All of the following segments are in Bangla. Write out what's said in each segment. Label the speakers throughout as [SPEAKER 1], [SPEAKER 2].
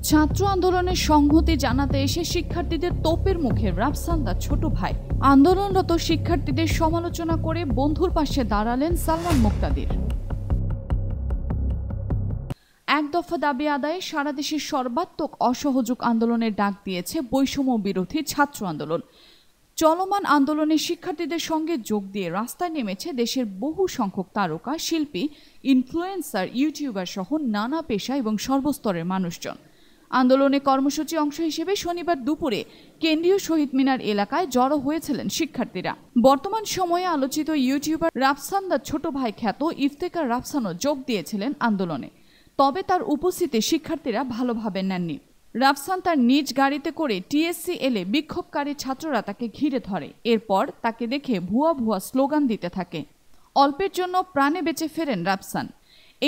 [SPEAKER 1] ছাত্র আন্দোলনের সংহতি জানাতে এসে শিক্ষার্থীদের তোপের মুখে রাফসান তার ছোট ভাই। আন্দোলনরত শিক্ষার্থীদের সমালোচনা করে বন্ধুর পাশে দাঁড়ালেন সালমান মুক্তাদির। এক দফা দাবি আদায়ে সারা দেশের সর্বাত্মক অসহযোগ আন্দোলনের ডাক দিয়েছে বৈষম্য বিরোধী ছাত্র আন্দোলন। চলমান আন্দোলনে শিক্ষার্থীদের সঙ্গে যোগ দিয়ে রাস্তায় নেমেছে দেশের বহু সংখ্যক তারকা, শিল্পী, ইনফ্লুয়েন্সার, ইউটিউবার সহ নানা পেশা এবং সর্বস্তরের মানুষজন। আন্দোলনে কর্মসূচি অংশ হিসেবে শনিবার দুপুরে কেন্দ্রীয় শহীদ মিনার এলাকায় জড়ো হয়েছিলেন শিক্ষার্থীরা। বর্তমান সময়ে আলোচিত ইউটিউবার রাফসান তার ছোট ভাই খ্যাত ইফতেখার রাফসানও যোগ দিয়েছিলেন আন্দোলনে। তবে তার উপস্থিতি শিক্ষার্থীরা ভালোভাবে নেননি। রাফসান তার নিজ গাড়িতে করে টিএসসি এলে বিক্ষোভকারী ছাত্ররা তাকে ঘিরে ধরে। এরপর তাকে দেখে ভুয়া ভুয়া স্লোগান দিতে থাকে। অল্পের জন্য প্রাণে বেঁচে ফেরেন রাফসান।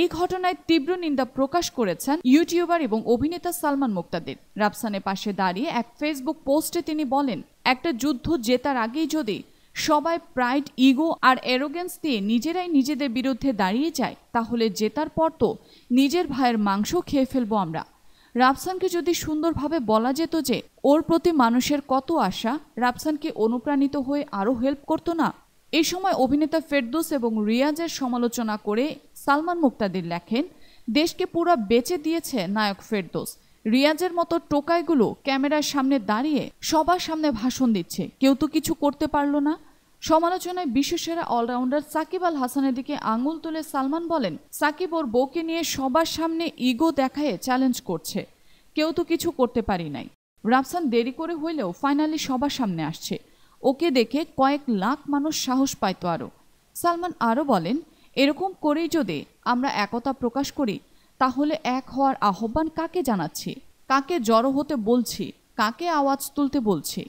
[SPEAKER 1] এই ঘটনায় তীব্র নিন্দা প্রকাশ করেছেন ইউটিউবার এবং অভিনেতা সালমান মুক্তাদির। রাফসানের পাশে দাঁড়িয়ে এক ফেসবুক পোস্টে তিনি বলেন, একটা যুদ্ধ জেতার আগেই যদি সবাই প্রাইড, ইগো আর অ্যারোগেন্স দিয়ে নিজেরাই নিজেদের বিরুদ্ধে দাঁড়িয়ে যায়, তাহলে জেতার পর তো নিজের ভাইয়ের মাংস খেয়ে ফেলবো আমরা। রাফসানকে যদি সুন্দরভাবে বলা যেত যে ওর প্রতি মানুষের কত আশা, রাফসানকে অনুপ্রাণিত হয়ে আরও হেল্প করতো না। এই সময় অভিনেতা ফেরদৌস এবং রিয়াজের সমালোচনা করে সালমান মুক্তাদির লেখেন, দেশকে পুরো বেচে দিয়েছে নায়ক ফেরদৌস। রিয়াজের মতো টোকাইগুলো ক্যামেরার সামনে দাঁড়িয়ে সবার সামনে ভাষণ দিচ্ছে, কেউ তো কিছু করতে পারলো না। সমালোচনায় বিশ্বসেরা অলরাউন্ডার সাকিব আল হাসানের দিকে আঙুল তুলে সালমান বলেন, সাকিব ওর বউকে নিয়ে সবার সামনে ইগো দেখায়ে চ্যালেঞ্জ করছে, কেউ তো কিছু করতে পারি নাই। রাফসান দেরি করে হইলেও ফাইনালি সবার সামনে আসছে, ওকে দেখে কয়েক লাখ মানুষ সাহস পাইত আরও। সালমান আরও বলেন, এরকম করেই যদি আমরা একতা প্রকাশ করি, তাহলে এক হওয়ার আহ্বান কাকে জানাচ্ছি, কাকে জড়ো হতে বলছি, কাকে আওয়াজ তুলতে বলছি?